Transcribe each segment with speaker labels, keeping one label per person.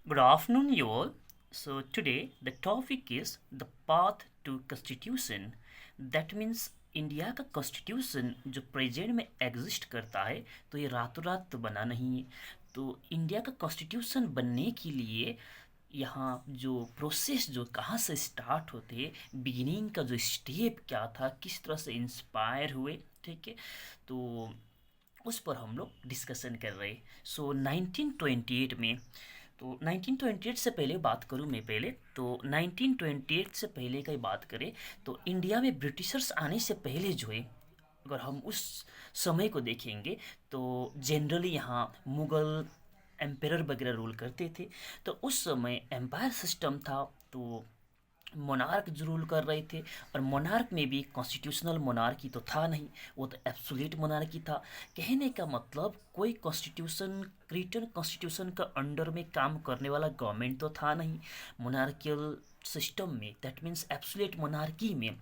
Speaker 1: Good afternoon, you all. So, today the topic is the path to constitution. That means India का constitution जो present में exist करता है, तो ये रातों रात तो बना नहीं है। तो इंडिया का कॉन्स्टिट्यूशन बनने के लिए यहाँ जो प्रोसेस जो कहाँ से स्टार्ट होते हैं, बिगिनिंग का जो स्टेप क्या था, किस तरह से इंस्पायर हुए, ठीक है। तो उस पर हम लोग डिस्कशन कर रहे। सो 1928 में, तो 1928 से पहले बात करूँ मैं पहले, तो 1928 से पहले की बात करें तो इंडिया में ब्रिटिशर्स आने से पहले जो है, अगर हम उस समय को देखेंगे तो जनरली यहाँ मुग़ल एम्पायर वगैरह रूल करते थे। तो उस समय एम्पायर सिस्टम था, तो मोनार्क जो रूल कर रहे थे। और मोनार्क में भी कॉन्स्टिट्यूशनल मोनार्की तो था नहीं, वो तो एब्सोल्यूट मोनार्की था। कहने का मतलब कोई कॉन्स्टिट्यूशन, रिटन कॉन्स्टिट्यूशन का अंडर में काम करने वाला गवर्नमेंट तो था नहीं। मोनार्कियल सिस्टम में, दैट मीन्स एब्सोल्यूट मोनार्की में,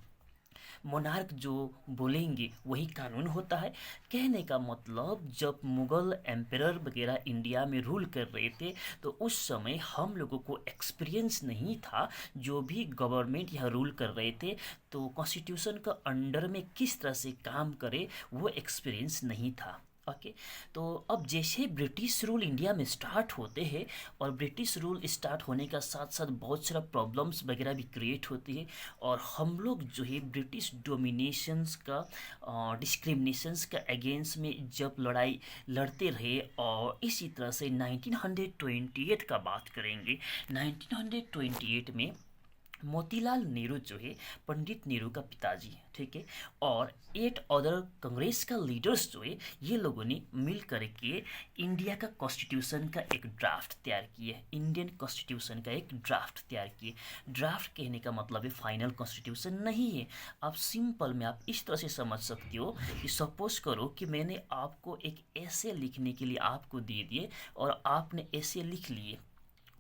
Speaker 1: मोनार्क जो बोलेंगे वही कानून होता है। कहने का मतलब जब मुग़ल एम्परर वगैरह इंडिया में रूल कर रहे थे, तो उस समय हम लोगों को एक्सपीरियंस नहीं था। जो भी गवर्नमेंट यहाँ रूल कर रहे थे, तो कॉन्स्टिट्यूशन का अंडर में किस तरह से काम करे वो एक्सपीरियंस नहीं था। ओके। तो अब जैसे ब्रिटिश रूल इंडिया में स्टार्ट होते हैं, और ब्रिटिश रूल स्टार्ट होने का साथ साथ बहुत सारा प्रॉब्लम्स वगैरह भी क्रिएट होती है। और हम लोग जो है ब्रिटिश डोमिनेशंस का, डिस्क्रिमिनेशंस का अगेंस्ट में जब लड़ाई लड़ते रहे। और इसी तरह से 1928 का बात करेंगे। 1928 में मोतीलाल नेहरू जो है पंडित नेहरू का पिताजी है, ठीक है। और 8 अदर कांग्रेस का लीडर्स जो है, ये लोगों ने मिल करके इंडिया का कॉन्स्टिट्यूशन का एक ड्राफ्ट तैयार किया है। इंडियन कॉन्स्टिट्यूशन का एक ड्राफ्ट तैयार किए। ड्राफ्ट कहने का मतलब है फाइनल कॉन्स्टिट्यूशन नहीं है। आप सिंपल में आप इस तरह से समझ सकते हो कि सपोज करो कि मैंने आपको एक ऐसे लिखने के लिए आपको दे दिए, और आपने ऐसे लिख लिए।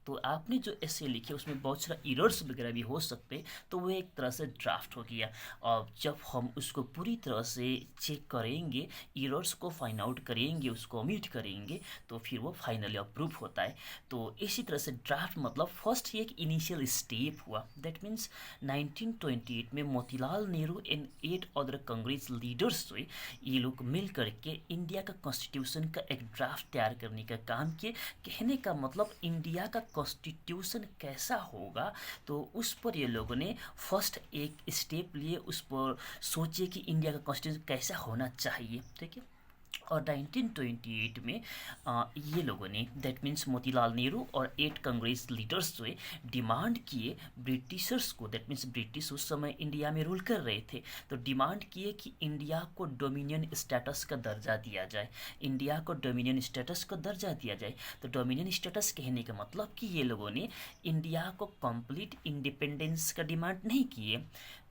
Speaker 1: तो आपने जो ऐसे लिखे उसमें बहुत सारा इरर्स वगैरह भी हो सकते, तो वो एक तरह से ड्राफ्ट हो गया। और जब हम उसको पूरी तरह से चेक करेंगे, इरर्स को फाइंड आउट करेंगे, उसको ओमिट करेंगे, तो फिर वो फाइनली अप्रूव होता है। तो इसी तरह से ड्राफ्ट मतलब फर्स्ट ये एक इनिशियल स्टेप हुआ। दैट मीन्स 1928 में Motilal Nehru and 8 other Congress leaders जो है, ये लोग मिल करके इंडिया का कॉन्स्टिट्यूशन का एक ड्राफ्ट तैयार करने का काम किए। कहने का मतलब इंडिया का कॉन्स्टिट्यूशन कैसा होगा, तो उस पर ये लोगों ने फर्स्ट एक स्टेप लिए, उस पर सोचे कि इंडिया का कॉन्स्टिट्यूशन कैसा होना चाहिए, ठीक है। और 1928 में ये लोगों ने, दैट मीन्स मोतीलाल नेहरू और 8 कांग्रेस लीडर्स जो है, डिमांड किए ब्रिटिशर्स को। दैट मीन्स ब्रिटिश उस समय इंडिया में रूल कर रहे थे, तो डिमांड किए कि इंडिया को डोमिनियन स्टेटस का दर्जा दिया जाए। इंडिया को डोमिनियन स्टेटस का दर्जा दिया जाए। तो डोमिनियन स्टेटस कहने का मतलब कि ये लोगों ने इंडिया को कंप्लीट इंडिपेंडेंस का डिमांड नहीं किए,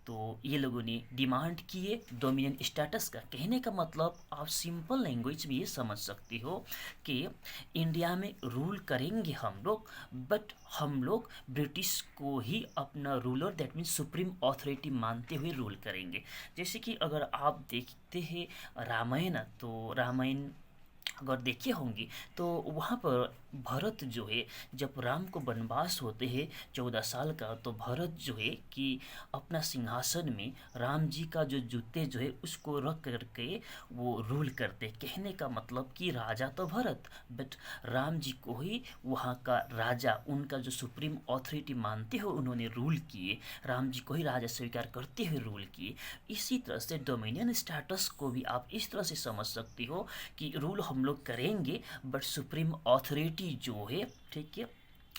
Speaker 1: तो ये लोगों ने डिमांड किए डोमिनियन स्टेटस का। कहने का मतलब आप सिंपल लैंग्वेज में ये समझ सकते हो कि इंडिया में रूल करेंगे हम लोग, बट हम लोग ब्रिटिश को ही अपना ruler, that means supreme authority मानते हुए रूल करेंगे। जैसे कि अगर आप देखते हैं रामायण, तो रामायण अगर देखे होंगे, तो वहाँ पर भरत जो है, जब राम को वनवास होते हैं 14 साल का, तो भरत जो है कि अपना सिंहासन में राम जी का जो जूते जो है उसको रख करके वो रूल करते। कहने का मतलब कि राजा तो भरत, बट राम जी को ही वहाँ का राजा, उनका जो सुप्रीम अथॉरिटी मानते हो, उन्होंने रूल किए। राम जी को ही राजा स्वीकार करते हुए रूल किए। इसी तरह से डोमिनियन स्टेटस को भी आप इस तरह से समझ सकते हो कि रूल हम लोग करेंगे, बट सुप्रीम अथॉरिटी जो है, ठीक है,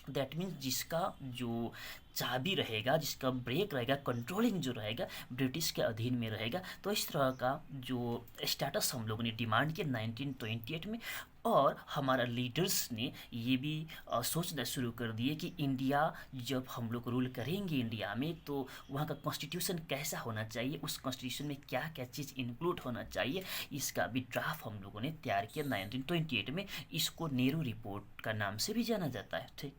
Speaker 1: दैट मीन्स जिसका जो चाबी रहेगा, जिसका ब्रेक रहेगा, कंट्रोलिंग जो रहेगा, ब्रिटिश के अधीन में रहेगा। तो इस तरह का जो स्टेटस हम लोगों ने डिमांड किया 1928 में। और हमारा लीडर्स ने ये भी सोचना शुरू कर दिए कि इंडिया, जब हम लोग रूल करेंगे इंडिया में, तो वहाँ का कॉन्स्टिट्यूशन कैसा होना चाहिए, उस कॉन्स्टिट्यूशन में क्या क्या चीज़ इंक्लूड होना चाहिए, इसका भी ड्राफ्ट हम लोगों ने तैयार किया 1928 में। इसको नेहरू रिपोर्ट का नाम से भी जाना जाता है, ठीक।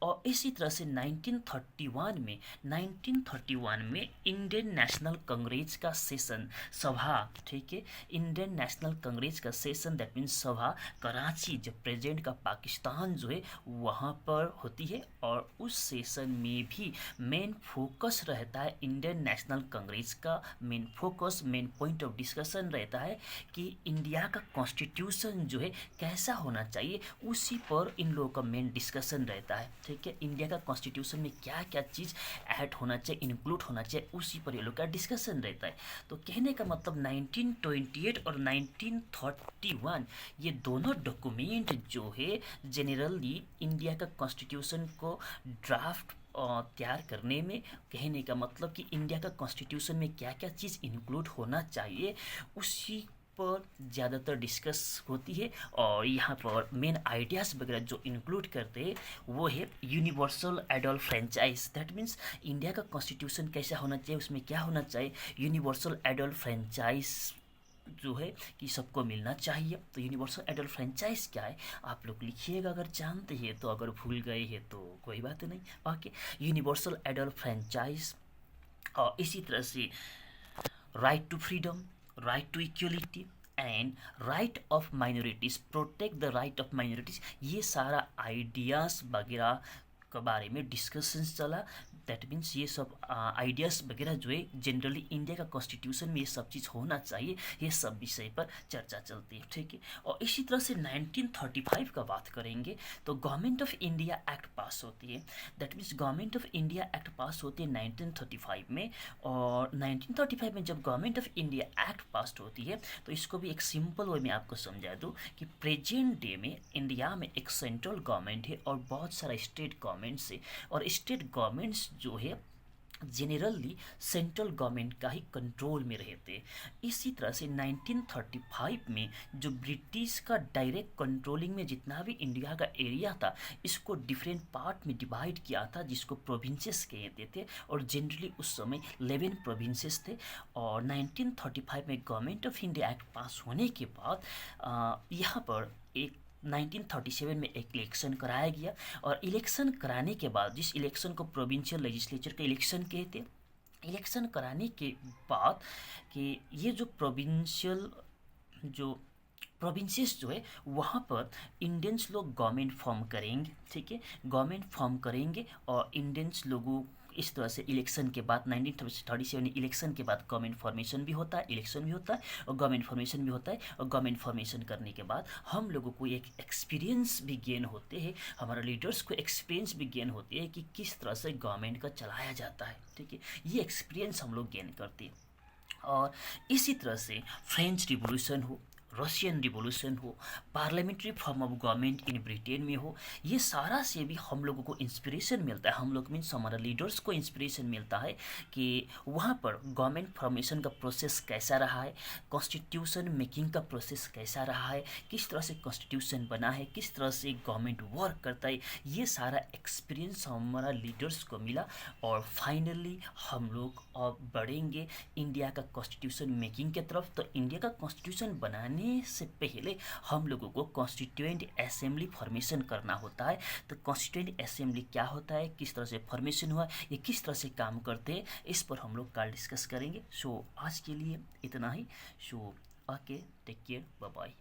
Speaker 1: और इसी तरह से 1930 1931 में इंडियन नेशनल कांग्रेस का सेशन सभा, ठीक है, इंडियन नेशनल कांग्रेस का सेशन दैट मीन्स सभा कराची जो प्रेजेंट का पाकिस्तान जो है वहाँ पर होती है। और उस सेशन में भी मेन फोकस रहता है इंडियन नेशनल कांग्रेस का, main focus main point of discussion रहता है कि इंडिया का कॉन्स्टिट्यूशन जो है कैसा होना चाहिए, उसी पर इन लोगों का मेन डिस्कशन रहता है, ठीक है। इंडिया का कॉन्स्टिट्यूशन में क्या क्या चीज़ ऐड होना चाहिए, इंक्लूड होना चाहिए, उसी पर ये लोग का डिस्कशन रहता है। तो कहने का मतलब 1928 और 1931 ये दोनों डॉक्यूमेंट जो है जनरली इंडिया का कॉन्स्टिट्यूशन को ड्राफ्ट तैयार करने में, कहने का मतलब कि इंडिया का कॉन्स्टिट्यूशन में क्या क्या चीज़ इंक्लूड होना चाहिए उसी पर ज़्यादातर डिस्कस होती है। और यहाँ पर मेन आइडियाज़ वगैरह जो इंक्लूड करते हैं वो है universal adult franchise, that means India का कॉन्स्टिट्यूशन कैसा होना चाहिए, उसमें क्या होना चाहिए, यूनिवर्सल एडल्ट फ्रेंचाइज जो है कि सबको मिलना चाहिए। तो यूनिवर्सल एडल्ट फ्रेंचाइज क्या है आप लोग लिखिएगा अगर जानते हैं तो, अगर भूल गए हैं तो कोई बात नहीं। Okay, universal adult franchise. और इसी तरह से right to freedom, right to equality and right of minorities, protect the right of minorities, ये सारा आइडियाज़ वगैरह के बारे में डिस्कशंस चला। दैट मीन्स ये सब आइडियाज़ वगैरह जो है जनरली इंडिया का कॉन्स्टिट्यूशन में ये सब चीज़ होना चाहिए, ये सब विषय पर चर्चा चलती है, ठीक है। और इसी तरह से 1935 का बात करेंगे तो गवर्नमेंट ऑफ इंडिया एक्ट पास होती है। That means government of India act पास होती है 1935 में। और 1935 में जब गवर्नमेंट ऑफ इंडिया एक्ट पास होती है तो इसको भी एक सिंपल वे में आपको समझा दूँ कि प्रेजेंट डे में इंडिया में एक सेंट्रल गवर्नमेंट है और बहुत सारा स्टेट गवर्नमेंट्स है, और स्टेट गवर्नमेंट्स जो है जनरली सेंट्रल गवर्नमेंट का ही कंट्रोल में रहते। इसी तरह से 1935 में जो ब्रिटिश का डायरेक्ट कंट्रोलिंग में जितना भी इंडिया का एरिया था इसको डिफरेंट पार्ट में डिवाइड किया था जिसको प्रोविंसेस कहते थे, और जनरली उस समय 11 प्रोविंसेस थे। और 1935 में गवर्नमेंट ऑफ इंडिया एक्ट पास होने के बाद यहाँ पर एक 1937 में एक इलेक्शन कराया गया। और इलेक्शन कराने के बाद, जिस इलेक्शन को प्रोविंशियल लेजिस्लेचर का इलेक्शन कहते, इलेक्शन कराने के बाद कि ये जो प्रोविंशियल जो प्रोविंसेस जो है वहाँ पर इंडियंस लोग गवर्नमेंट फॉर्म करेंगे, ठीक है, गवर्नमेंट फॉर्म करेंगे। और इंडियंस लोगों इस तरह से इलेक्शन के बाद 1937 इलेक्शन के बाद गवर्नमेंट फॉर्मेशन भी होता है, इलेक्शन भी होता है और गवर्नमेंट फॉर्मेशन भी होता है। और गवर्नमेंट फॉर्मेशन करने के बाद हम लोगों को एक एक्सपीरियंस भी गेन होते हैं, हमारा लीडर्स को एक्सपीरियंस भी गेन होती है कि किस तरह से गवर्नमेंट का चलाया जाता है, ठीक है, ये एक्सपीरियंस हम लोग गेन करते हैं। और इसी तरह से फ्रेंच रिवॉल्यूशन हो, रशियन रिवॉल्यूशन हो, parliamentary form of government in Britain में हो, ये सारा से भी हम लोगों को इंस्पिरेशन मिलता है, हम लोग मीन्स हमारा लीडर्स को इंस्पिरेशन मिलता है कि वहाँ पर गवर्नमेंट फॉर्मेशन का प्रोसेस कैसा रहा है, कॉन्स्टिट्यूशन मेकिंग का प्रोसेस कैसा रहा है, किस तरह से कॉन्स्टिट्यूशन बना है, किस तरह से गवर्नमेंट वर्क करता है, ये सारा एक्सपीरियंस हमारा लीडर्स को मिला। और फाइनली हम लोग अब बढ़ेंगे इंडिया का कॉन्स्टिट्यूशन मेकिंग की तरफ। तो इंडिया का कॉन्स्टिट्यूशन बनाने से पहले हम लोगों को कॉन्स्टिट्यूएंट असेंबली फॉर्मेशन करना होता है। तो कॉन्स्टिट्यूएंट असेंबली क्या होता है, किस तरह से फॉर्मेशन हुआ, ये किस तरह से काम करते हैं, इस पर हम लोग कल डिस्कस करेंगे। सो आज के लिए इतना ही। So okay, take care, bye bye.